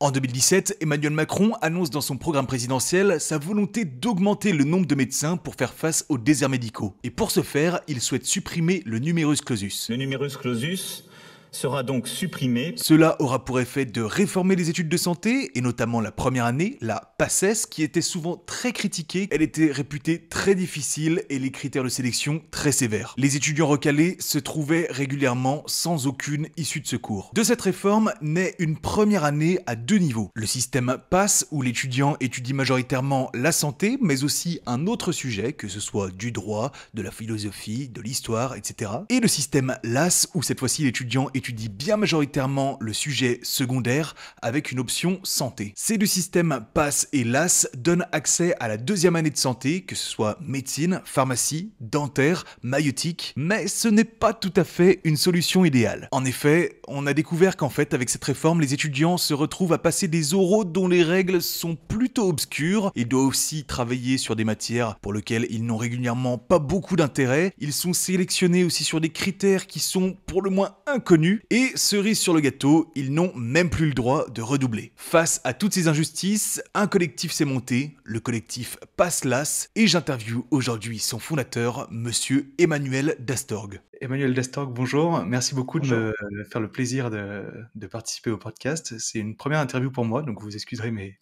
En 2017, Emmanuel Macron annonce dans son programme présidentiel sa volonté d'augmenter le nombre de médecins pour faire face aux déserts médicaux. Et pour ce faire, il souhaite supprimer le numerus clausus. Le numerus clausus sera donc supprimé. Cela aura pour effet de réformer les études de santé, et notamment la première année, la PACES, qui était souvent très critiquée. Elle était réputée très difficile et les critères de sélection très sévères. Les étudiants recalés se trouvaient régulièrement sans aucune issue de secours. De cette réforme naît une première année à deux niveaux. Le système PASS, où l'étudiant étudie majoritairement la santé, mais aussi un autre sujet, que ce soit du droit, de la philosophie, de l'histoire, etc. Et le système LAS, où cette fois-ci l'étudiant étudie bien majoritairement le sujet secondaire avec une option santé. Ces deux systèmes PASS et LAS donnent accès à la deuxième année de santé, que ce soit médecine, pharmacie, dentaire, maïeutique, mais ce n'est pas tout à fait une solution idéale. En effet, on a découvert qu'en fait, avec cette réforme, les étudiants se retrouvent à passer des oraux dont les règles sont plutôt obscures. Ils doivent aussi travailler sur des matières pour lesquelles ils n'ont régulièrement pas beaucoup d'intérêt. Ils sont sélectionnés aussi sur des critères qui sont pour le moins inconnus. Et cerise sur le gâteau, ils n'ont même plus le droit de redoubler. Face à toutes ces injustices, un collectif s'est monté, le collectif PASS-LAS, et j'interviewe aujourd'hui son fondateur, monsieur Emmanuel Dastorg. Emmanuel Dastorg, bonjour. Merci beaucoup Bonjour. de me faire le plaisir de participer au podcast. C'est une première interview pour moi, donc vous excuserez mes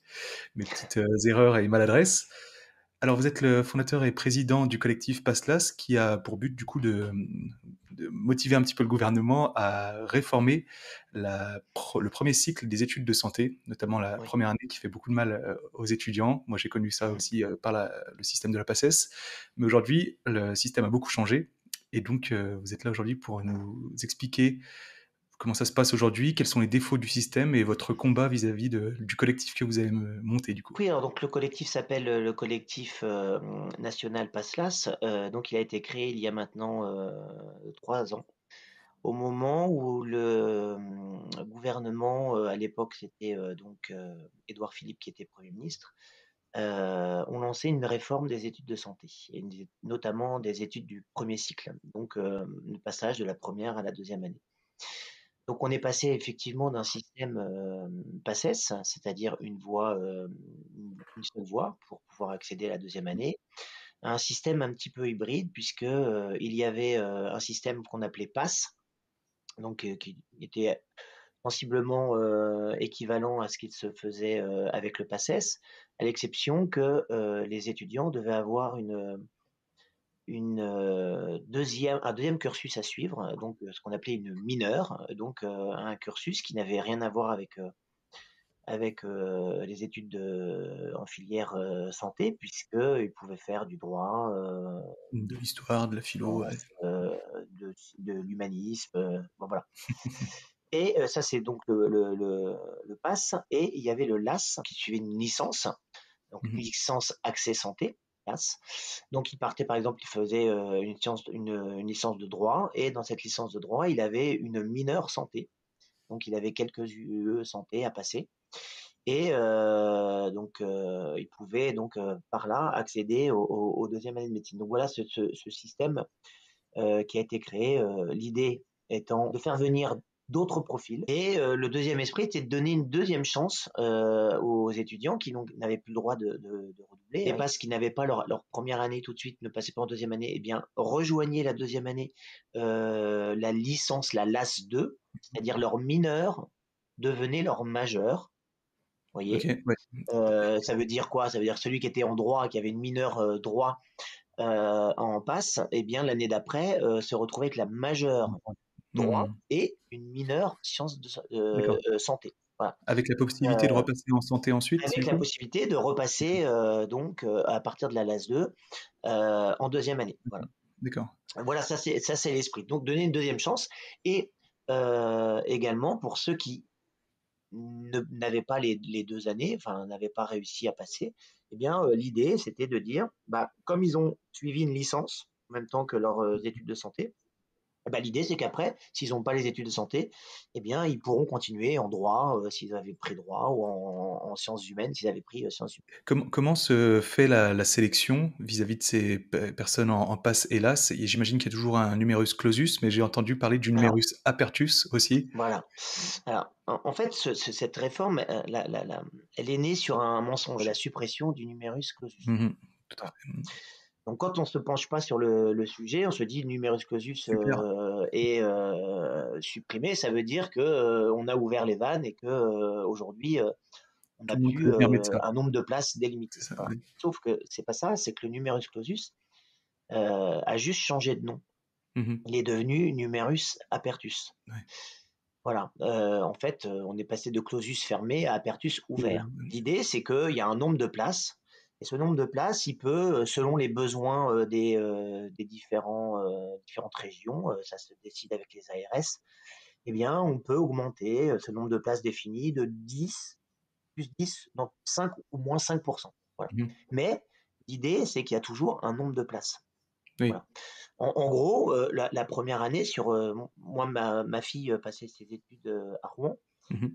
petites erreurs et maladresses. Alors, vous êtes le fondateur et président du collectif PASS-LAS, qui a pour but, du coup, de motiver un petit peu le gouvernement à réformer le premier cycle des études de santé, notamment la Oui. première année qui fait beaucoup de mal aux étudiants. Moi, j'ai connu ça aussi par le système de la PACES. Mais aujourd'hui, le système a beaucoup changé. Et donc, vous êtes là aujourd'hui pour nous expliquer comment ça se passe aujourd'hui, quels sont les défauts du système et votre combat vis-à-vis du collectif que vous avez monté, du coup. Oui, alors donc le collectif s'appelle, le collectif, national PASSLAS, donc il a été créé il y a maintenant, 3 ans, au moment où le, gouvernement, à l'époque c'était, Édouard Philippe qui était Premier ministre, ont lancé une réforme des études de santé et notamment des études du premier cycle, donc le passage de la première à la deuxième année. Donc on est passé effectivement d'un système, PACES, c'est-à-dire une seule voie pour pouvoir accéder à la deuxième année, à un système un petit peu hybride puisque, il y avait, un système qu'on appelait PASS, donc qui était sensiblement, équivalent à ce qui se faisait, avec le PACES, à l'exception que, les étudiants devaient avoir un deuxième cursus à suivre, donc ce qu'on appelait une mineure, un cursus qui n'avait rien à voir avec les études en filière, santé puisqu'ils pouvaient faire du droit, De l'histoire, de la philo, ouais. sciences, de l'humanisme, bon voilà. Et ça c'est donc le PASS, et il y avait le LAS qui suivait une licence, donc Mhm. licence accès santé, LAS. Donc il partait par exemple, il faisait, une licence de droit, et dans cette licence de droit, il avait une mineure santé. Donc il avait quelques UE santé à passer, et il pouvait donc, par là accéder aux 2e années de médecine. Donc voilà ce système, qui a été créé, l'idée étant de faire venir d'autres profils, et le deuxième esprit était de donner une deuxième chance, aux étudiants qui n'avaient plus le droit de redoubler, et parce qu'ils n'avaient pas leur première année tout de suite, ne passaient pas en deuxième année, eh bien rejoignaient la deuxième année, la licence, la LAS 2, c'est-à-dire leur mineur devenait leur majeur, Ok, voyez. ouais. Ça veut dire quoi? Ça veut dire celui qui était en droit, qui avait une mineure, droit, en passe, eh bien l'année d'après, se retrouvait avec la majeure droit Hmm. et une mineure sciences D'accord. santé. Voilà. Avec la possibilité de Heu, repasser en santé ensuite, du avec la coup? possibilité de repasser, à partir de la LAS 2, en deuxième année. Voilà. D'accord. Voilà, ça c'est l'esprit. Donc donner une deuxième chance, et également pour ceux qui n'avaient pas les 2 années, enfin n'avaient pas réussi à passer, eh bien, l'idée c'était de dire, bah, comme ils ont suivi une licence en même temps que leurs, études de santé, Bah, l'idée, c'est qu'après, s'ils n'ont pas les études de santé, eh bien, ils pourront continuer en droit, s'ils avaient pris droit ou en sciences humaines, s'ils avaient pris, sciences humaines. Comment se fait la sélection vis-à-vis de ces personnes en passe hélas? Et j'imagine qu'il y a toujours un numerus clausus, mais j'ai entendu parler du Alors, numerus apertus aussi. voilà. Alors, en fait, cette réforme, elle est née sur un mensonge, la suppression du numerus clausus. Mmh. Tout à Voilà. fait. Mmh. Donc quand on ne se penche pas sur le sujet, on se dit: «Le numerus clausus, Super. est, supprimé». Ça veut dire que, on a ouvert les vannes et que, aujourd'hui, on n'a Tout le monde peut plus, devenir médecin. un nombre de places C'est délimité. ça, Voilà. oui. Sauf que c'est pas ça, c'est que le numerus clausus, a juste changé de nom. Mmh. Il est devenu numerus apertus. Ouais. Voilà, en fait, on est passé de clausus fermé à apertus Ouvert, ouvert. oui. L'idée, c'est qu'il y a un nombre de places et ce nombre de places, il peut, selon les besoins, des différentes régions, ça se décide avec les ARS, eh bien, on peut augmenter, ce nombre de places défini de 10, plus 10, non 5 ou moins 5. Voilà. Mmh. Mais l'idée, c'est qu'il y a toujours un nombre de places. Oui. Voilà. En gros, la 1re année moi ma fille, passait ses études, à Rouen. Mmh.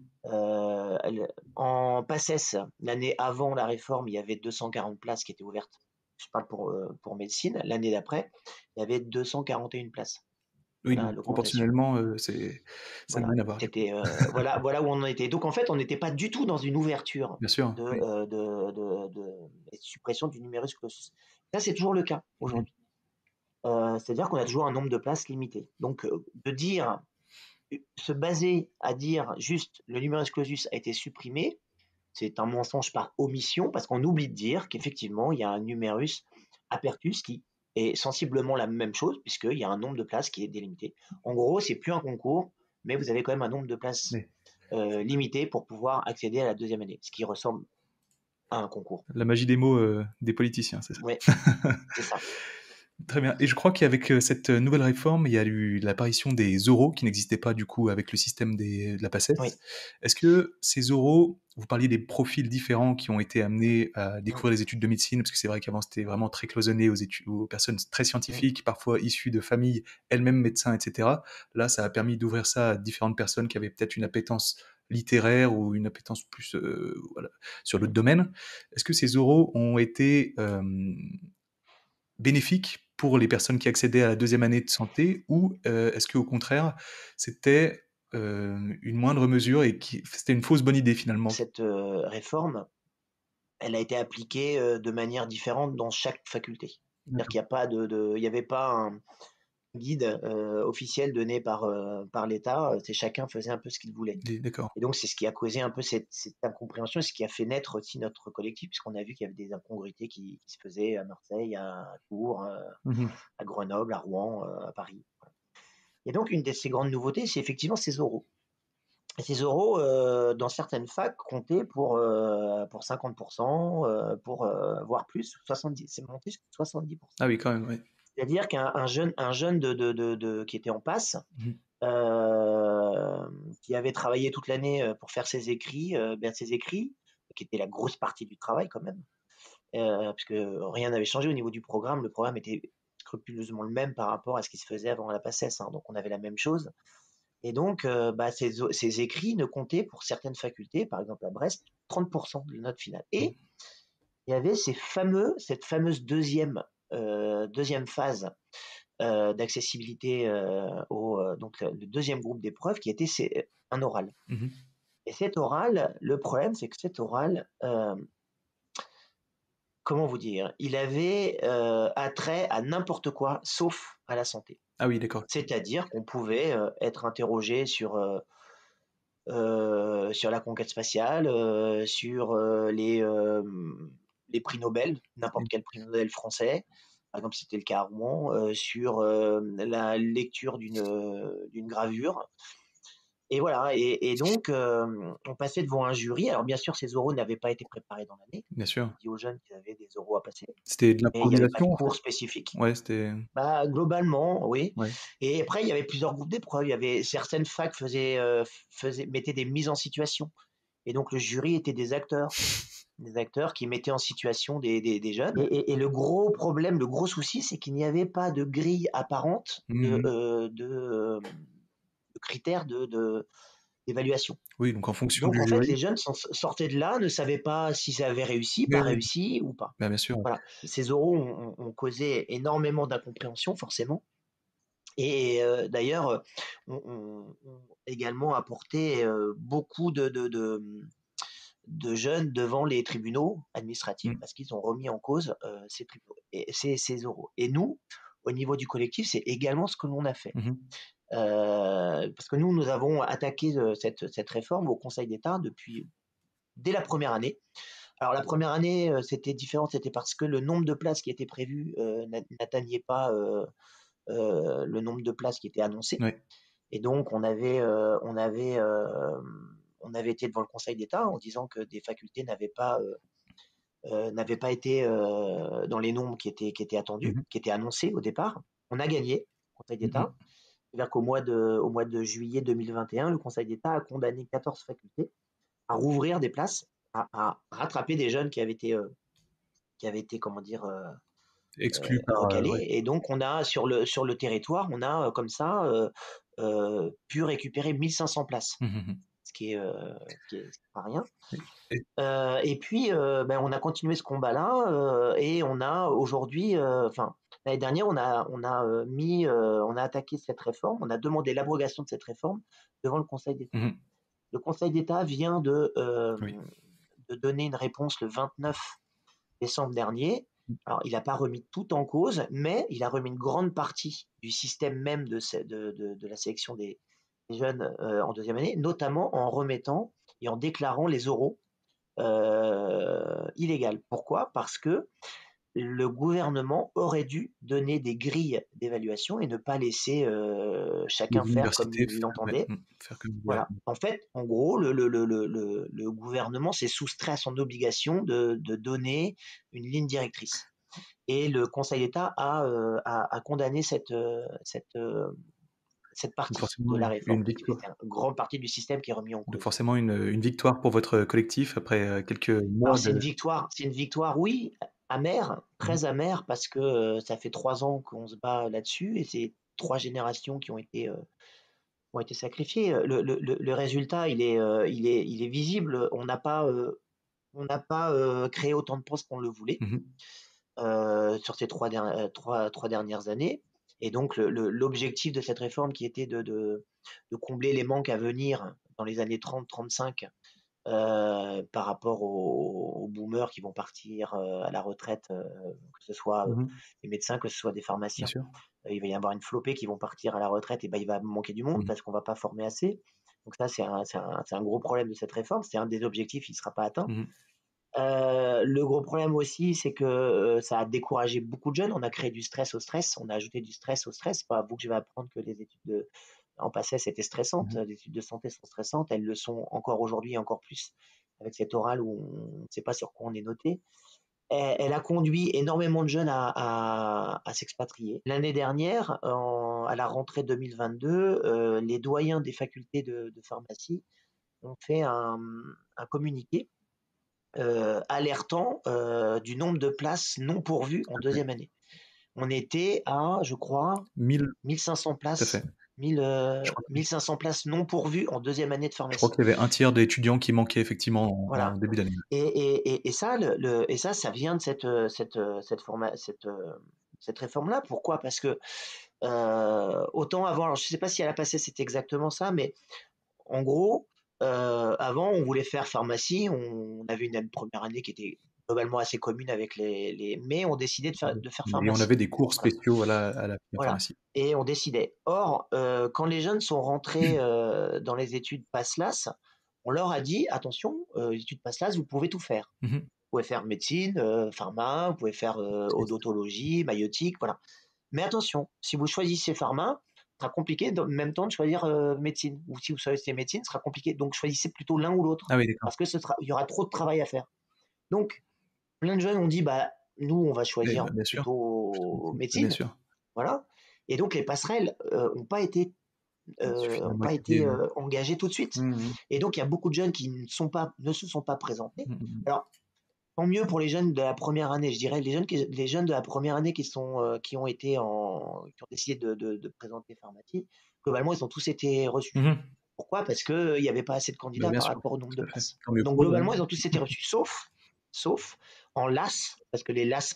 Elle en PACES, l'année avant la réforme, il y avait 240 places qui étaient ouvertes. Je parle pour médecine. L'année d'après, il y avait 241 places. Oui, Voilà donc l'augmentation. proportionnellement, ça n'a Voilà, rien à voir du coup. c'était, voilà où on en était. Donc en fait, on n'était pas du tout dans une ouverture Bien sûr, de, oui. et suppression du numerus clausus. Ça, c'est toujours le cas Mmh. aujourd'hui. C'est-à-dire qu'on a toujours un nombre de places limité. Donc, de dire se baser à dire juste: «Le numerus clausus a été supprimé», c'est un mensonge par omission parce qu'on oublie de dire qu'effectivement, il y a un numerus apertus qui est sensiblement la même chose puisqu'il y a un nombre de places qui est délimité. En gros, c'est plus un concours, mais vous avez quand même un nombre de places, Oui. limité pour pouvoir accéder à la 2e année, ce qui ressemble à un concours. La magie des mots, des politiciens, c'est ça? Ouais, c'est ça. Très bien et je crois qu'avec, cette nouvelle réforme, il y a eu l'apparition des oraux qui n'existaient pas du coup avec le système de la PACES. Oui. Est-ce que ces oraux, vous parliez des profils différents qui ont été amenés à Mmh. découvrir les études de médecine, parce que c'est vrai qu'avant c'était vraiment très cloisonné aux personnes très Mmh. scientifiques, parfois issues de familles elles-mêmes médecins et cetera. Là, ça a permis d'ouvrir ça à différentes personnes qui avaient peut-être une appétence littéraire ou une appétence plus, voilà, sur Mmh. d'autres domaines. Est-ce que ces oraux ont été, bénéfique pour les personnes qui accédaient à la 2e année de santé ou, est-ce qu'au contraire, c'était, une moindre mesure et qui c'était une fausse bonne idée finalement? Cette, réforme, elle a été appliquée, de manière différente dans chaque faculté. C'est-à-dire D'accord, qu'il y a pas il y avait pas un guide, officiel donné par l'État, c'est chacun faisait un peu ce qu'il voulait. d'accord. Et donc c'est ce qui a causé un peu cette incompréhension et ce qui a fait naître aussi notre collectif, puisqu'on a vu qu'il y avait des incongruités qui se faisaient à Marseille, à Tours, Mmh. à Grenoble, à Rouen, à Paris. Et donc une de ces grandes nouveautés, c'est effectivement ces oraux. Et ces oraux, dans certaines facs, comptaient pour 50, pour, voire plus, 70, c'est monté jusqu'à 70. Ah oui, quand même, ouais. C'est-à-dire qu'un jeune qui était en passe, Mmh. qui avait travaillé toute l'année, pour faire ses écrits, qui était la grosse partie du travail quand même, puisque rien n'avait changé au niveau du programme. Le programme était scrupuleusement le même par rapport à ce qui se faisait avant la PACES, hein, donc on avait la même chose. Et donc, bah, ces écrits ne comptaient pour certaines facultés, par exemple à Brest, 30 de la note finale. Mmh. Et il y avait cette fameuse deuxième phase, d'accessibilité, donc le 2e groupe d'épreuves qui était un oral. Mmh. Et cet oral, le problème, c'est que cet oral, comment vous dire? Il avait, attrait à n'importe quoi sauf à la santé. Ah oui, d'accord. C'est-à-dire qu'on pouvait, être interrogé sur la conquête spatiale, sur, les prix Nobel, n'importe Oui. quel prix Nobel français. Par exemple, c'était le cas à Rouen, sur, la lecture d'une gravure. Et voilà, et donc, on passait devant un jury. Alors bien sûr, ces oraux n'avaient pas été préparés dans l'année. Bien On sûr. avait dit aux jeunes qu'ils avaient des oraux à passer C'était de et il n'y avait pas de l'improvisation en fait? cours spécifiques. Ouais, c'était Bah, globalement, oui. ouais. Et après, il y avait plusieurs groupes d'épreuves. Il y avait certaines facs mettaient des mises en situation et donc le jury était des acteurs. des acteurs qui mettaient en situation des jeunes. Et le gros problème, le gros souci, c'est qu'il n'y avait pas de grille apparente de critères d'évaluation. Oui, donc en fonction Donc du en fait, jury. les jeunes sortaient de là, ne savaient pas si ça avait réussi, Oui, pas oui. réussi ou pas. Bah, bien sûr. Voilà. Ces oraux ont causé énormément d'incompréhension, forcément. Et d'ailleurs, ont également apporté beaucoup de jeunes devant les tribunaux administratifs parce qu'ils ont remis en cause ces oraux. Et nous, au niveau du collectif, c'est également ce que l'on a fait. Parce que nous avons attaqué cette réforme au Conseil d'État dès la première année. Alors la première année, c'était différent, c'était parce que le nombre de places qui était prévu n'atteignait pas le nombre de places qui était annoncé. Oui. Et donc on avait été devant le Conseil d'État en disant que des facultés n'avaient pas été dans les nombres qui étaient attendus, qui étaient annoncés au départ. On a gagné au Conseil d'État. C'est-à-dire qu'au mois de juillet 2021, le Conseil d'État a condamné 14 facultés à rouvrir des places, à rattraper des jeunes qui avaient été comment dire, Exclu par. recalés. Ouais. Et donc, on a sur le territoire, on a comme ça pu récupérer 1500 places, ce qui est pas rien. Et puis, on a continué ce combat-là et on a aujourd'hui, l'année dernière, on a attaqué cette réforme, on a demandé l'abrogation de cette réforme devant le Conseil d'État. Le Conseil d'État vient de donner une réponse le 29 décembre dernier. Alors, il n'a pas remis tout en cause, mais il a remis une grande partie du système même de la sélection des jeunes en deuxième année, notamment en remettant et en déclarant les oraux illégales. Pourquoi ? Parce que le gouvernement aurait dû donner des grilles d'évaluation et ne pas laisser chacun faire comme il l'entendait. Voilà. En fait, en gros, le gouvernement s'est soustrait à son obligation de donner une ligne directrice. Et le Conseil d'État a condamné cette partie de la réforme. C'est une grande partie du système qui est remis en cause. Donc forcément une victoire pour votre collectif après quelques mois. Alors, c'est une victoire, oui, amère, très amère, parce que ça fait 3 ans qu'on se bat là-dessus et c'est 3 générations qui ont été sacrifiées. Le résultat, il est visible. On n'a pas créé autant de postes qu'on le voulait sur ces 3 dernières années. Et donc, l'objectif de cette réforme qui était de combler les manques à venir dans les années 30-35 par rapport aux boomers qui vont partir à la retraite, que ce soit des médecins, que ce soit des pharmaciens. Il va y avoir une flopée qui vont partir à la retraite, et il va manquer du monde parce qu'on ne va pas former assez. Donc ça, c'est un gros problème de cette réforme. C'est un des objectifs qui ne sera pas atteint. Le gros problème aussi, c'est que ça a découragé beaucoup de jeunes. On a créé du stress au stress. On a ajouté du stress au stress. C'est pas à vous que je vais apprendre que les études en PACES étaient stressantes. Les études de santé sont stressantes. Elles le sont encore aujourd'hui et encore plus avec cette orale où on ne sait pas sur quoi on est noté. Elle a conduit énormément de jeunes à s'expatrier. L'année dernière, à la rentrée 2022, les doyens des facultés de pharmacie ont fait un communiqué alertant du nombre de places non pourvues en deuxième année. On était à, je crois, 1500 places. 1500 places non pourvues en deuxième année de pharmacie. Je crois qu'il y avait un tiers d'étudiants qui manquaient effectivement en début d'année. Et ça vient de cette réforme-là. Pourquoi ? Parce que autant avant, alors je ne sais pas si à la passée c'était exactement ça, mais en gros, avant on voulait faire pharmacie, on avait une première année qui était globalement assez commune avec mais on décidait de faire pharmacie. Et on avait des cours spéciaux à la pharmacie. Et on décidait. Or, quand les jeunes sont rentrés dans les études PASLAS, on leur a dit, attention, les études PASLAS, vous pouvez tout faire. Vous pouvez faire médecine, pharma, vous pouvez faire odontologie, maïeutique, voilà. Mais attention, si vous choisissez pharma, ce sera compliqué en même temps de choisir médecine. Ou si vous choisissez médecine, ce sera compliqué. Donc, choisissez plutôt l'un ou l'autre. Ah oui, d'accord. Parce que il y aura trop de travail à faire. Donc, plein de jeunes ont dit, nous, on va choisir plutôt médecine. Bien sûr. Voilà. Et donc, les passerelles n'ont pas été engagées tout de suite. Et donc, il y a beaucoup de jeunes qui ne se sont pas présentés. Alors, tant mieux pour les jeunes de la première année. Je dirais les jeunes de la première année qui ont décidé de présenter pharmacie, globalement, ils ont tous été reçus. Mmh. Pourquoi? Parce qu'il y avait pas assez de Bah, candidats bien par sûr, rapport au nombre de tout à fait. places. Tant mieux Donc pour eux, globalement, ouais. ils ont tous été reçus, sauf en LAS, parce que les LAS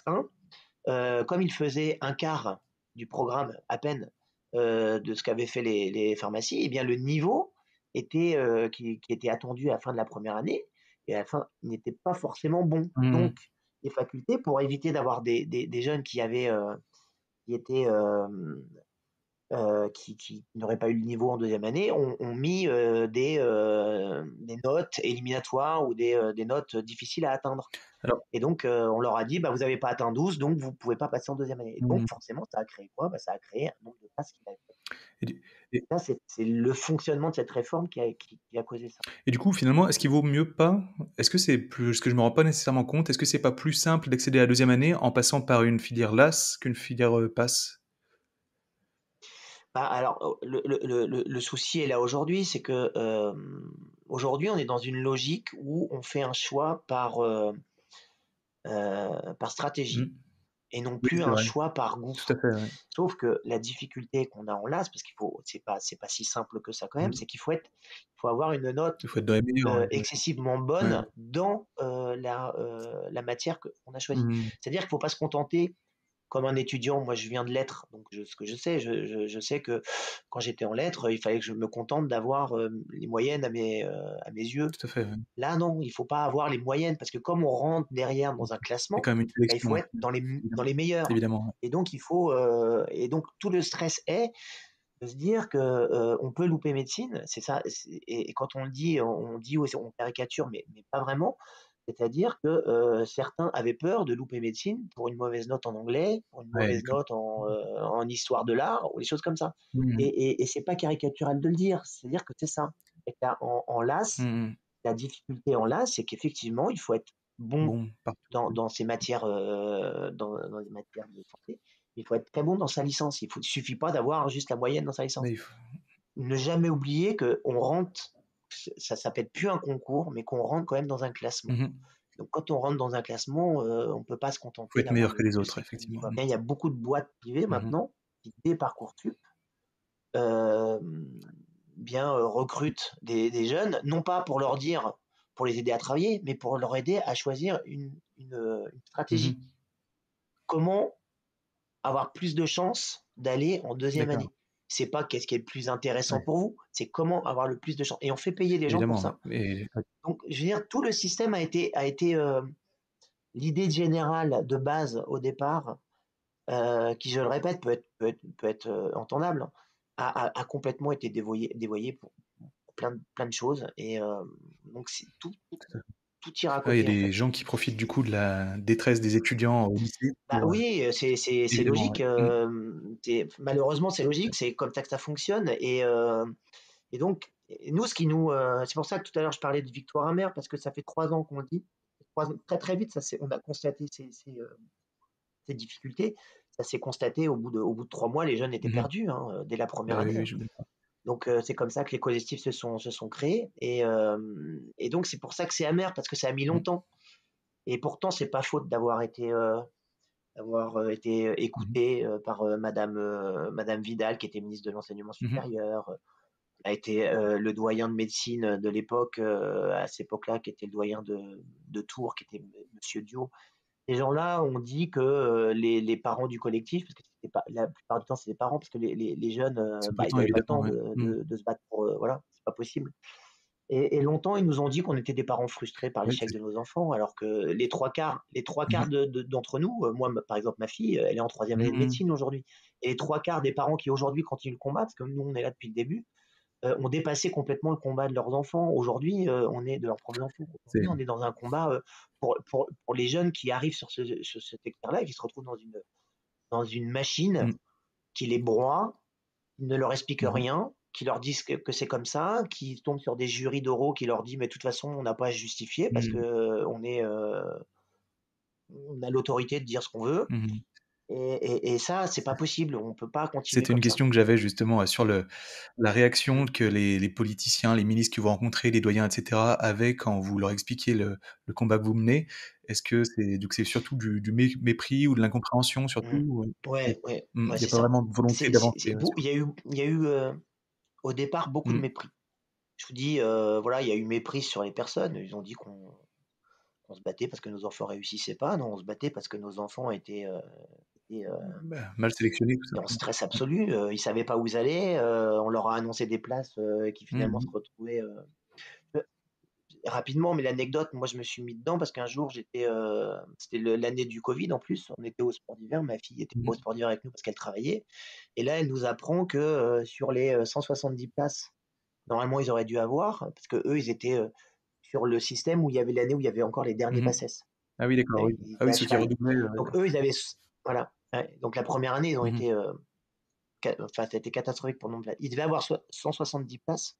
1, comme ils faisaient un quart du programme à peine, de ce qu'avaient fait les pharmacies, eh bien le niveau qui était attendu à la fin de la première année et à la fin n'était pas forcément bon. Mmh. Donc les facultés, pour éviter d'avoir des jeunes qui étaient, qui n'auraient pas eu le niveau en deuxième année, ont mis des notes éliminatoires ou des notes difficiles à atteindre. Alors Et donc, on leur a dit, bah, vous n'avez pas atteint 12, donc vous ne pouvez pas passer en deuxième année. Et donc, mmh forcément, ça a créé quoi? Bah, ça a créé un nombre de places qui a. et du et Ça, c'est le fonctionnement de cette réforme qui a causé ça. et du coup, finalement, est-ce qu'il vaut mieux pas est-ce que c'est plus ce que je me rends pas nécessairement compte, est-ce que c'est pas plus simple d'accéder à la deuxième année en passant par une filière LAS qu'une filière, PASS? Bah, alors, le souci est là aujourd'hui, c'est que aujourd'hui, on est dans une logique où on fait un choix par stratégie Mmh. et non Oui, plus c'est un vrai. choix par goût. Tout à fait, ouais. Sauf que la difficulté qu'on a en LAS, parce c'est pas si simple que ça quand même, Mmh. c'est il faut avoir une note Il faut être dans les meilleurs, ouais, j'imagine. excessivement Ouais. bonne dans la matière qu'on a choisie. Mmh. C'est-à-dire qu'il ne faut pas se contenter comme un étudiant. Moi, je viens de lettres, donc ce que je sais, je sais que quand j'étais en lettres, il fallait que je me contente d'avoir les moyennes à mes yeux. Tout à fait, ouais. Là, non, il faut pas avoir les moyennes parce que comme on rentre derrière Mmh. dans un Il y a classement, quand même une bah, il sélection, faut ouais. être dans Évidemment. les meilleurs. Évidemment, ouais. Et donc, et donc tout le stress est de se dire que on peut louper médecine, c'est ça. Et quand on dit aussi, on caricature, mais pas vraiment. C'est-à-dire que certains avaient peur de louper médecine pour une mauvaise note en anglais, pour une Ouais, mauvaise d'accord. note en histoire de l'art ou des choses comme ça. Mmh. Et c'est pas caricatural de le dire, c'est-à-dire que c'est ça. Et que en LAS, Mmh mh. la difficulté en LAS, c'est qu'effectivement, il faut être bon Bon, partout. dans ces matières, dans les matières de santé. Il faut être très bon dans sa licence. Il suffit pas d'avoir juste la moyenne dans sa licence. Mais il faut Ne jamais oublier qu'on rentre, ça s'appelle plus un concours, mais qu'on rentre quand même dans un classement. mmh mh. Donc quand on rentre dans un classement, on peut pas se Faut contenter être d'avoir meilleur que le les le autres, strict effectivement. minimum. Il y a beaucoup de boîtes privées Mmh mh. maintenant qui, dès Parcoursup, bien recrutent des jeunes, non pas pour leur dire, pour les aider à travailler, mais pour leur aider à choisir une Mmh mh. stratégie. Comment avoir plus de chances d'aller en deuxième D'accord. année? C'est pas qu'est-ce qui est le plus intéressant Ouais, pour vous, c'est comment avoir le plus de chances. Et on fait payer les gens pour évidemment, ouais. ça. Mais ouais. Donc, je veux dire, tout le système a été l'idée générale de base au départ, qui, je le répète, peut être entendable, a complètement été dévoyée pour plein de choses. Et donc, tout tire à Ouais, il y a côté, en des fait. gens qui profitent du coup de la détresse des étudiants au lycée Bah pour, oui, c'est évidemment, logique. ouais. Mmh. Malheureusement, c'est logique, c'est comme ça que ça fonctionne. Et donc, nous, c'est pour ça que tout à l'heure je parlais de victoire amère, parce que ça fait 3 ans qu'on le dit. 3 ans, très très vite, on a constaté ces difficultés. Ça s'est constaté au bout de 3 mois, les jeunes étaient Mmh mh. perdus, hein, dès la Bah première oui, année, oui, hein. je comprends. Donc, c'est comme ça que les collectifs se sont créés. Et donc, c'est pour ça que c'est amer, parce que ça a mis Mmh. longtemps. Et pourtant, c'est pas faute d'avoir été Mmh mh. écouté par Madame Vidal, qui était ministre de l'Enseignement Mmh mh. supérieur, a été le doyen de médecine de l'époque, à cette époque-là, qui était le doyen de Tours, qui était Monsieur Dio. Ces gens-là ont dit que les parents du collectif, parce que c'était pas, la plupart du temps, c'est les parents, parce que les jeunes, C'est pas bah, le ils temps n'avaient pas le évidemment, temps ouais. Mmh. de se battre pour, voilà, c'est pas possible. Et longtemps, ils nous ont dit qu'on était des parents frustrés par Oui, l'échec c'est de nos enfants, alors que les trois quarts mmh mh. d'entre nous, moi, par exemple, ma fille, elle est en troisième année de Mmh mh. médecine aujourd'hui. Et les trois quarts des parents qui aujourd'hui continuent le combat, parce que nous, on est là depuis le début, ont dépassé complètement le combat de leurs enfants. Aujourd'hui, on est de leurs premiers enfants. C'est Aujourd'hui, on est dans un combat pour les jeunes qui arrivent sur ce secteur-là et qui se retrouvent dans une machine mmh. qui les broie, qui ne leur explique Mmh mh. rien, qui leur disent que c'est comme ça, qui tombent sur des jurys d'oraux qui leur disent mais de toute façon on n'a pas à se justifier parce que Mmh. on a l'autorité de dire ce qu'on veut. Mmh mh. Et ça, c'est pas possible. On peut pas continuer C'était une comme ça. question que j'avais justement, sur la réaction que les politiciens, les ministres que vous rencontrez, les doyens et cetera, avaient quand vous leur expliquiez le combat que vous menez. Est-ce que c'est surtout du mépris ou de l'incompréhension surtout? Mmh. Ou Ouais, ouais, il ouais, y a c'est pas ça. vraiment de volonté d'avancer, ouais, sur Il y a eu, au départ, beaucoup de mmh, mépris. Je vous dis, voilà, il y a eu mépris sur les personnes. Ils ont dit qu'on se battait parce que nos enfants réussissaient pas. Non, on se battait parce que nos enfants étaient, bah, mal sélectionné tout étaient en simplement. stress absolu. Ils savaient pas où ils allaient. On leur a annoncé des places, qui Mmh finalement se mh. retrouvaient, rapidement, mais l'anecdote, moi, je me suis mis dedans parce qu'un jour, c'était l'année du Covid en plus. On était au sport d'hiver. Ma fille était pas au Mmh. sport d'hiver avec nous parce qu'elle travaillait. Et là, elle nous apprend que sur les 170 places, normalement, ils auraient dû avoir, parce que eux, ils étaient sur le système où il y avait l'année où il y avait encore les derniers Mmh. passes. Ah oui, d'accord, oui. Ils Ah étaient oui, à ceux qui cheval. redoublaient, Donc d'accord. eux, ils avaient, voilà. Ouais. Donc la première année, ils ont Mmh. été, enfin, ça a été catastrophique pour le nombre de places. Ils devaient avoir 170 places.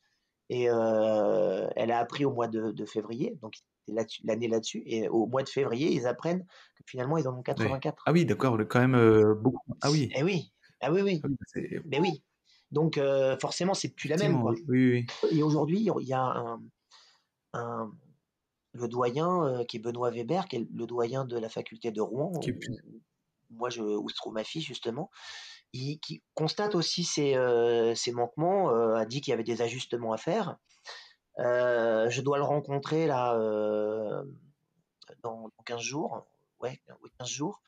Et elle a appris au mois de février, donc c'était l'année là-dessus, et au mois de février, ils apprennent que finalement ils en ont Ouais. 84. Ah oui, d'accord, le quand même, beaucoup. Ah oui. Eh oui, ah oui, Ah oui, oui, bah, c'est mais oui. Donc forcément, c'est plus la même, effectivement, quoi. oui, oui, oui. Et aujourd'hui, il y a un le doyen, qui est Benoît Weber, qui est le doyen de la faculté de Rouen, Qui est plus où se trouve ma fille justement. Qui constate aussi ces manquements, a dit qu'il y avait des ajustements à faire. Je dois le rencontrer là, dans 15 jours. Ouais, oui, 15 jours.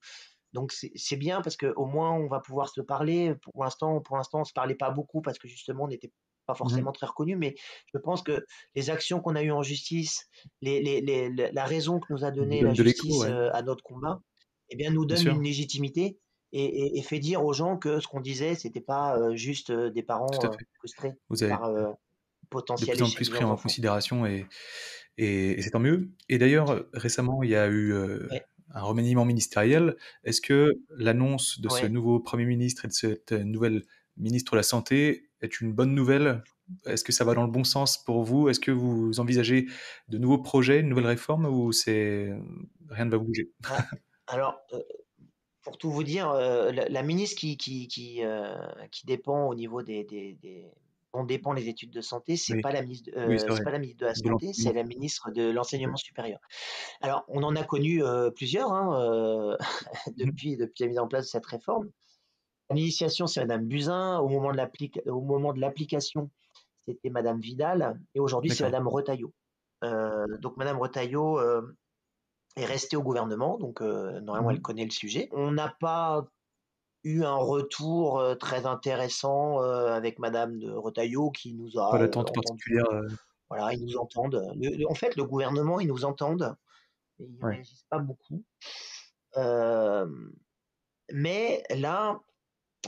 Donc c'est bien parce qu'au moins on va pouvoir se parler. Pour l'instant, on se parlait pas beaucoup parce que justement on n'était pas mmh. forcément très reconnus, mais je pense que les actions qu'on a eues en justice, la raison que nous a Vous donnée la donne de l'écho, justice ouais, à notre combat, eh bien nous bien donne sûr, une légitimité et fait dire aux gens que ce qu'on disait, c'était pas juste des tout parents à fait. frustrés Vous avez par de potentiel plus en échec plus de pris leurs en enfants. considération et c'est tant mieux. Et d'ailleurs, récemment, il y a eu, Ouais, un remaniement ministériel. Est-ce que l'annonce de ce ouais. nouveau Premier ministre et de cette nouvelle ministre de la santé est une bonne nouvelle? Est-ce que ça va dans le bon sens pour vous? Est-ce que vous envisagez de nouveaux projets, une nouvelle réforme ou rien ne va bouger? Ah, alors, pour tout vous dire, la ministre qui dépend au niveau dont dépendent les études de santé, Oui, oui, c'est c'est vrai, pas la ministre de la de santé, c'est l'enseignement la supérieur. ministre de l'enseignement supérieur. Alors, on en a connu, plusieurs, hein, Mmh mh. depuis la mise en place de cette réforme. L'initiation, c'est madame Buzyn, au moment de l'application, c'était madame Vidal et aujourd'hui, c'est D'accord. madame Retailleau. Donc madame Retailleau, est restée au gouvernement, donc normalement, Mmh elle mh. connaît le sujet. On n'a pas eu un retour, très intéressant, avec madame de Retailleau qui nous Pas a, d'attente entendus. particulière, Voilà, ils nous entendent. En fait, le gouvernement, ils nous entendent et ils ouais. réagissent pas beaucoup. Hem, mais là,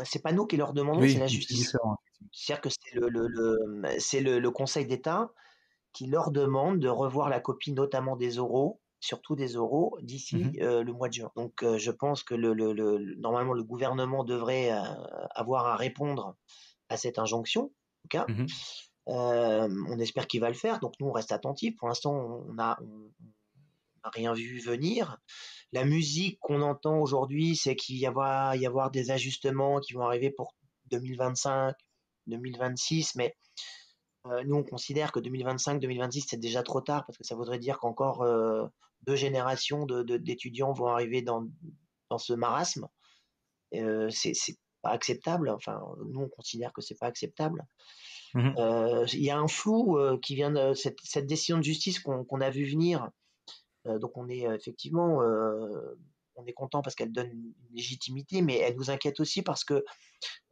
c'est pas nous qui leur demandons, c'est Oui, la c'est justice. différent, effectivement. C'est-à-dire que c'est le Conseil d'État qui leur demande de revoir la copie, notamment des oraux, surtout des oraux, Mmh d'ici, mh. le mois de juin. Donc je pense que normalement, le gouvernement devrait, avoir à répondre à cette injonction, en tout cas. Mmh mh. On espère qu'il va le faire, donc nous, on reste attentifs. Pour l'instant, on n'a rien vu venir. La musique qu'on entend aujourd'hui, c'est qu'il va y avoir des ajustements qui vont arriver pour 2025, 2026, mais nous, on considère que 2025-2026, c'est déjà trop tard parce que ça voudrait dire qu'encore 2 générations d'étudiants vont arriver dans ce marasme. C'est pas acceptable. Enfin, nous, on considère que c'est pas acceptable. Mmh mh. Il y a un flou qui vient de cette décision de justice qu'on a vu venir. Donc on est effectivement, on est content parce qu'elle donne une légitimité, mais elle nous inquiète aussi parce que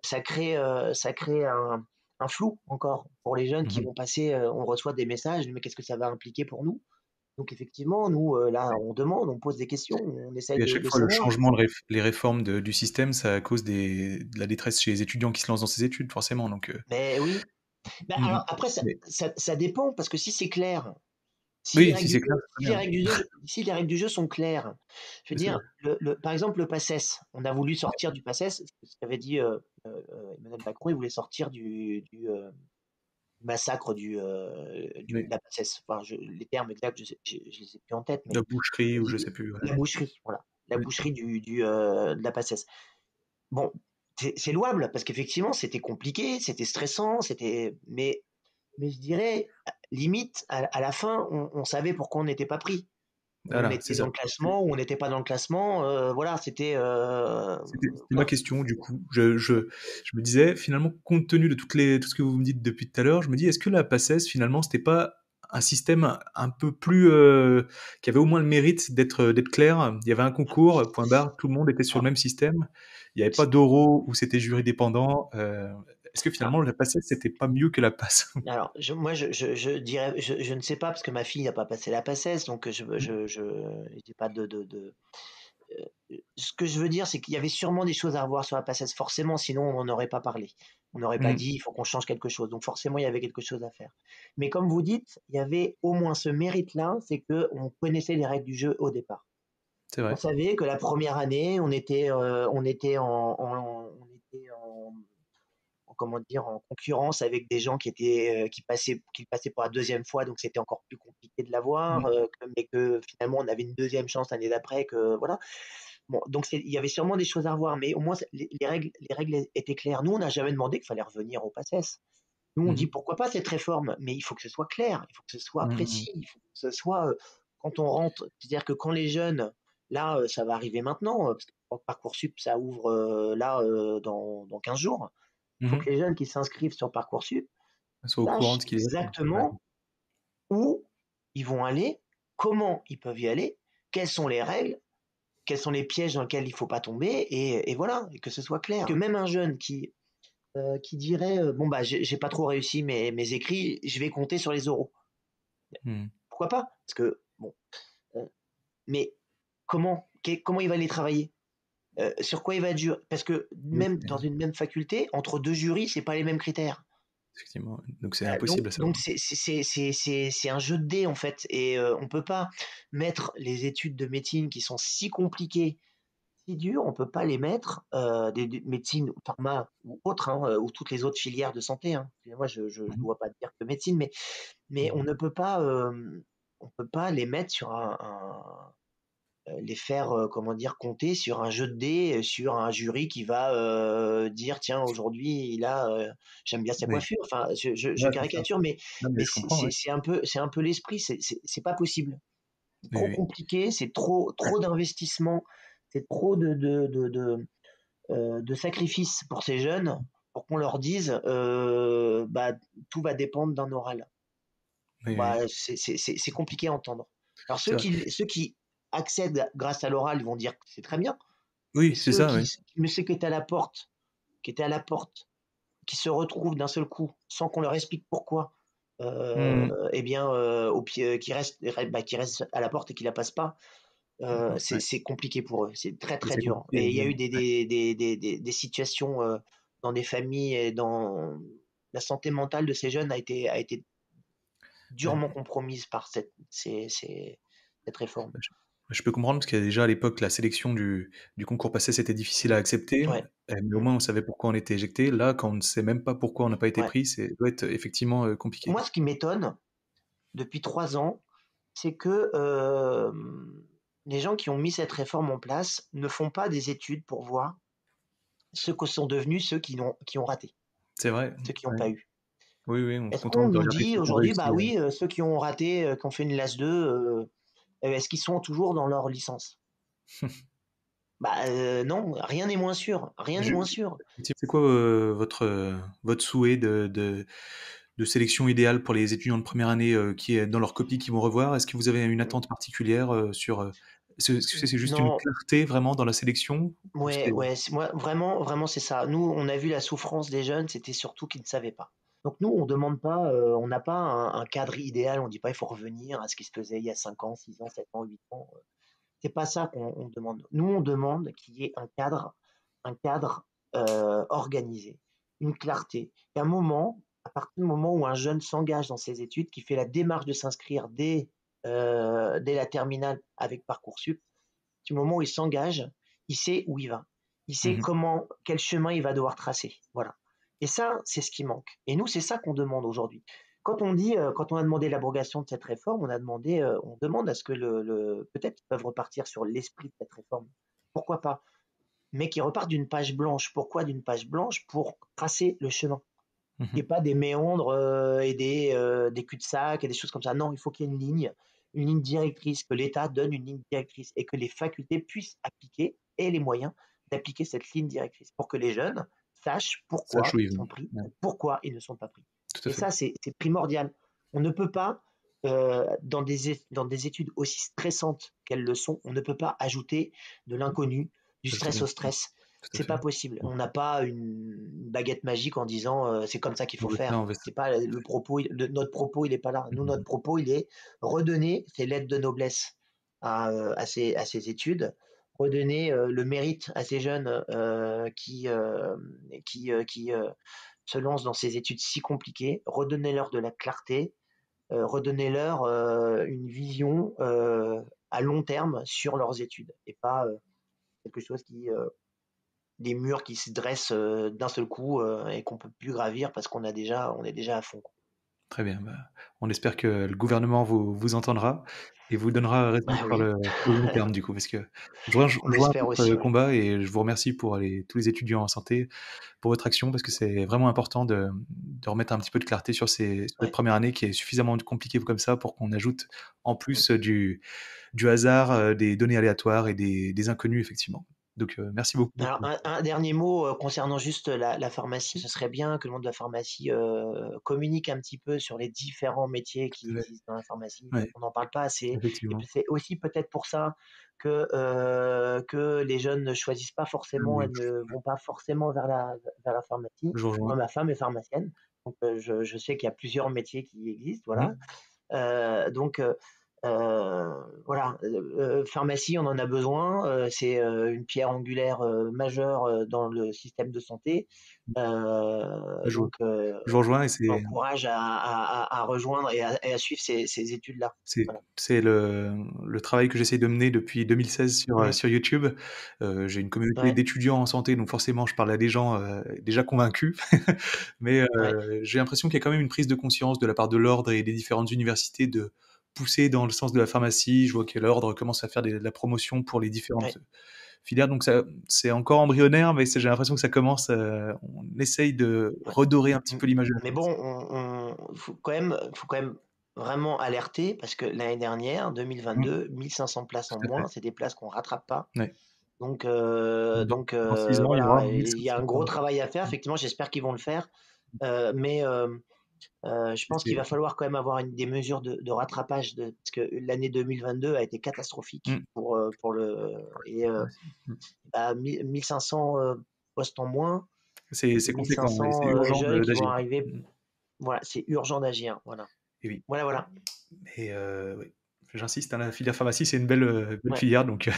ça crée un flou encore pour les jeunes Mmh qui mh. vont passer, on reçoit des messages: «Mais qu'est-ce que ça va impliquer pour nous?» Donc effectivement, nous, là, Oui. on demande, on pose des questions, on essaye Et à chaque de fois, le savoir. changement, les réformes du système, ça cause de la détresse chez les étudiants qui se lancent dans ces études, forcément, donc Mais oui, bah, mmh mh. alors après ça Mais ça ça dépend parce que si c'est clair, si les oui, règles si du c'est jeu clair, c'est si très les bien, règles du jeu si les règles du jeu sont claires, je veux bien sûr. dire, par exemple, le PACES, on a voulu sortir du PACES, ce qu'avait dit, Emmanuel Macron, il voulait sortir du massacre de Oui, la PACES. Enfin, les termes exacts, je les ai plus en tête, la mais boucherie ou je sais plus, ouais. la boucherie, voilà, la Oui. boucherie de la PACES. bon, c'est louable parce qu'effectivement, c'était compliqué, c'était stressant, mais je dirais, limite, à la fin, on savait pourquoi on n'était pas pris. On Voilà, c'est était ça. dans le classement ou on n'était pas dans le classement, voilà, C'était ma voilà. question du coup. Je me disais finalement, compte tenu de tout ce que vous me dites depuis tout à l'heure, je me dis est-ce que la PACES finalement c'était pas un système un peu plus qui avait au moins le mérite d'être clair. Il y avait un concours, point barre, tout le monde était sur le Alors même système. Il n'y avait pas d'euro où c'était jury dépendant. Est-ce que alors finalement la PACES c'était pas mieux que la passe? alors moi je dirais je ne sais pas parce que ma fille n'a pas passé la PACES donc je j'ai pas ce que je veux dire, c'est qu'il y avait sûrement des choses à revoir sur la PACES, forcément, sinon on n'en aurait pas parlé. On n'aurait pas Mm, dit: «Il faut qu'on change quelque chose», donc forcément, il y avait quelque chose à faire. Mais comme vous dites, il y avait au moins ce mérite-là, c'est qu'on connaissait les règles du jeu au départ. c'est On vrai. savait que la première année, on était comment dire? En concurrence avec des gens qui passaient pour la deuxième fois, donc c'était encore plus compliqué de l'avoir, Mm, mais que finalement on avait une deuxième chance l'année d'après que voilà. Bon, donc il y avait sûrement des choses à revoir, mais au moins les règles étaient claires. Nous, on n'a jamais demandé qu'il fallait revenir au PACES. Nous, on dit mhm, pourquoi pas cette réforme, mais il faut que ce soit clair, il faut que ce soit mm, précis, il faut que ce soit quand on rentre, c'est-à-dire que quand les jeunes, là, ça va arriver maintenant, parce que Parcoursup, ça ouvre là dans 15 jours. Il faut mhm. que les jeunes qui s'inscrivent sur Parcoursup Soit au courant sachent de ce qu'il y a. Ouais. exactement où ils vont aller, comment ils peuvent y aller, quelles sont les règles, quels sont les pièges dans lesquels il ne faut pas tomber, et voilà, et que ce soit clair. Que même un jeune qui dirait bon bah j'ai pas trop réussi mes écrits, je vais compter sur les oraux. Mm. Pourquoi pas? Parce que bon, mais comment il va les travailler? Sur quoi il va être juré? Parce que Oui, même dans une même faculté, entre deux jurys, c'est pas les mêmes critères. effectivement. Donc c'est Donc impossible à donc savoir. c'est un jeu de dés en fait, et on peut pas mettre les études de médecine qui sont si compliquées, si dures, on peut pas les mettre, des médecine, pharma ou autres, hein, ou toutes les autres filières de santé, hein. Excusez-moi, je Mhm, dois pas dire que médecine, mais mhm. on peut pas les mettre sur les faire, comment dire? Compter sur un jeu de dés, sur un jury qui va, dire: «Tiens, aujourd'hui, j'aime bien sa Oui, coiffure». Enfin, je ouais, c'est ça. caricature, mais Non, mais mais je c'est comprends, c'est ouais. c'est un peu l'esprit, c'est pas possible. C'est Oui, trop oui. compliqué, c'est trop d'investissement, c'est trop de sacrifices pour ces jeunes, pour qu'on leur dise, bah, tout va dépendre d'un oral. Oui, oui, Bah, oui. c'est compliqué à entendre. Alors C'est vrai. ceux qui accèdent grâce à l'oral, ils vont dire que c'est très bien, Oui, et c'est ça, oui. mais ceux qui étaient à la porte, qui se retrouvent d'un seul coup, sans qu'on leur explique pourquoi, Mmh. et bien, au pied, qui restent à la porte et qui la passent pas, Ouais, c'est compliqué pour eux. C'est très, et très c'est dur, compliqué et il y a eu évidemment. Ouais. des situations, dans des familles, et dans la santé mentale de ces jeunes a été Ouais. durement compromise par cette réforme. Bah, je peux comprendre parce qu'il y a déjà à l'époque la sélection du concours passé, c'était difficile à accepter, Ouais, mais au mmh, moins on savait pourquoi on était éjecté. Là, quand on ne sait même pas pourquoi on n'a pas été ouais. pris, c'est doit être effectivement, compliqué. Moi, ce qui m'étonne depuis 3 ans, c'est que, les gens qui ont mis cette réforme en place ne font pas des études pour voir ce que sont devenus ceux qui ont raté, C'est vrai, ceux qui n'ont ouais. pas eu. Oui, oui, on se Est-ce qu'on contente de nous regarder dit ceux qui ont aujourd'hui: réussi, «Bah oui, ceux qui ont raté, qui ont fait une LAS 2, est-ce qu'ils sont toujours dans leur licence?» Bah, non, rien n'est moins sûr, rien n'est Je moins sûr. c'est quoi, votre souhait de sélection idéale pour les étudiants de première année, qui est dans leur copie, qui vont revoir? Est-ce que vous avez une attente particulière, sur, est-ce que c'est juste une Non, clarté vraiment dans la sélection? Ou ouais, c'est ouais, c'est moi vraiment vraiment c'est ça. Nous, on a vu la souffrance des jeunes, c'était surtout qu'ils ne savaient pas. Donc nous, on demande pas, on n'a pas un cadre idéal, on dit pas: «Il faut revenir à ce qui se faisait il y a 5 ans, 6 ans, 7 ans, 8 ans», c'est pas ça qu'on demande. Nous, on demande qu'il y ait un cadre, organisé, une clarté, et un moment, à partir du moment où un jeune s'engage dans ses études, qui fait la démarche de s'inscrire dès la terminale avec Parcoursup, du moment où il s'engage, il sait où il va. Il sait mmh. quel chemin il va devoir tracer. Voilà. Et ça, c'est ce qui manque. Et nous, c'est ça qu'on demande aujourd'hui. Quand on a demandé l'abrogation de cette réforme, on demande à ce que peut-être qu'ils peuvent repartir sur l'esprit de cette réforme. Pourquoi pas? mais qui repartent d'une page blanche. Pourquoi d'une page blanche? Pour tracer le chemin. Il n'y ait pas des méandres et des cul-de-sac et des choses comme ça. Non, il faut qu'il y ait une ligne directrice, que l'État donne une ligne directrice et que les facultés puissent appliquer et les moyens d'appliquer cette ligne directrice pour que les jeunes sachent Sache pourquoi où ils ils vont. sont pris, Ouais, pourquoi ils ne sont pas pris. tout à Et fait. ça, c'est primordial. On ne peut pas, dans des études aussi stressantes qu'elles le sont, on ne peut pas ajouter de l'inconnu, du Ajouter stress au des stress. tout à C'est fait. pas possible. On n'a pas une baguette magique en disant c'est comme ça qu'il On faut veut ça, on faire. veut ça. C'est pas le propos, notre propos, il est pas là. Nous, notre Mmh. propos, il est redonner ces lettres de noblesse à ces études, redonner le mérite à ces jeunes qui se lancent dans ces études si compliquées, redonnez-leur de la clarté, redonnez-leur une vision à long terme sur leurs études et pas quelque chose des murs qui se dressent d'un seul coup et qu'on peut plus gravir parce on est déjà à fond. Très bien, bah, on espère que le gouvernement vous entendra et vous donnera raison Bah sur oui, le long terme du coup, parce que je on rejoins espère aussi, votre ouais. combat et je vous remercie pour tous les étudiants en santé, pour votre action, parce que c'est vraiment important de remettre un petit peu de clarté sur cette Ouais. première année qui est suffisamment compliquée comme ça pour qu'on ajoute en plus du hasard, des données aléatoires et des inconnus effectivement. Donc merci beaucoup. Alors un dernier mot concernant juste la pharmacie. Ce serait bien que le monde de la pharmacie communique un petit peu sur les différents métiers qui Tout à fait. existent dans la pharmacie. Ouais, On n'en parle pas assez. Et effectivement. puis c'est aussi peut-être pour ça que les jeunes ne choisissent pas forcément et Oui, ne vont pas forcément vers la pharmacie. je vous rejoins. Moi, ma femme est pharmacienne, donc je sais qu'il y a plusieurs métiers qui existent, voilà. Mmh. Donc voilà, pharmacie, on en a besoin. C'est une pierre angulaire majeure dans le système de santé. Je vous Donc, je vous rejoins et j'encourage à rejoindre et à suivre ces études-là. c'est Voilà. c'est le travail que j'essaie de mener depuis 2016 Mm. sur YouTube. J'ai une communauté Ouais, d'étudiants en santé, donc forcément je parle à des gens, déjà convaincus. Mais, ouais, j'ai l'impression qu'il y a quand même une prise de conscience de la part de l'ordre et des différentes universités de pousser dans le sens de la pharmacie. Je vois que l'ordre commence à faire de la promotion pour les différentes ouais. filières, donc ça c'est encore embryonnaire, mais j'ai l'impression que ça commence, on essaye de Ouais. redorer un petit Mm. peu l'image de la Mais pharmacie. bon, faut quand même vraiment alerter parce que l'année dernière, Mmh, 2022, 1500 places en tout à fait. moins, c'est des places qu'on rattrape pas. Ouais. Donc, Dans dans 6 ans, il y aura voilà, il y a 1500 un gros points. travail à faire. Effectivement, j'espère qu'ils vont le faire. Mais je pense qu'il C'est va falloir quand même avoir des mesures de rattrapage parce que l'année 2022 a été catastrophique mmh, pour et mmh. bah, 1500 postes en moins, C'est conséquent, oui, c'est 1500 urgent jeunes qui vont d'agir. arriver. Mmh, Voilà, c'est urgent d'agir. Voilà, et oui, voilà, voilà. et oui, j'insiste, hein, la filière pharmacie, c'est une belle Ouais. filière, donc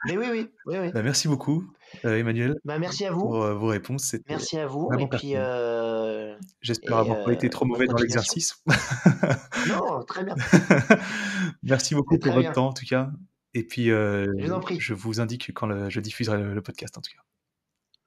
Mais oui, oui, oui, oui. bah, merci beaucoup, Emmanuel, Bah, merci à vous. pour, vos réponses, c'était Merci à vous. vraiment Et puis, pertinent. J'espère avoir pas été trop bonne mauvais dans continuation. l'exercice. Non, très bien. Merci beaucoup C'est pour très votre bien. temps, en tout cas, et puis, Je vous en prie. je vous indique quand je diffuserai le podcast, en tout cas.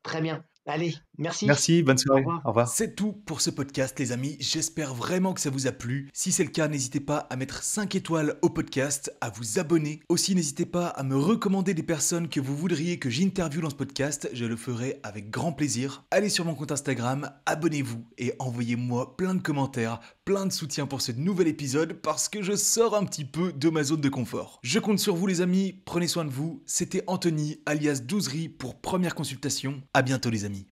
Très bien. Allez, merci. Merci, bonne Au soirée, revoir. au revoir. C'est tout pour ce podcast les amis, j'espère vraiment que ça vous a plu. Si c'est le cas, n'hésitez pas à mettre 5 étoiles au podcast, à vous abonner. Aussi n'hésitez pas à me recommander des personnes que vous voudriez que j'interviewe dans ce podcast, je le ferai avec grand plaisir. Allez sur mon compte Instagram, abonnez-vous et envoyez-moi plein de commentaires, plein de soutien pour ce nouvel épisode parce que je sors un petit peu de ma zone de confort. Je compte sur vous les amis, prenez soin de vous. C'était Anthony alias Douzerie pour première consultation. À bientôt les amis.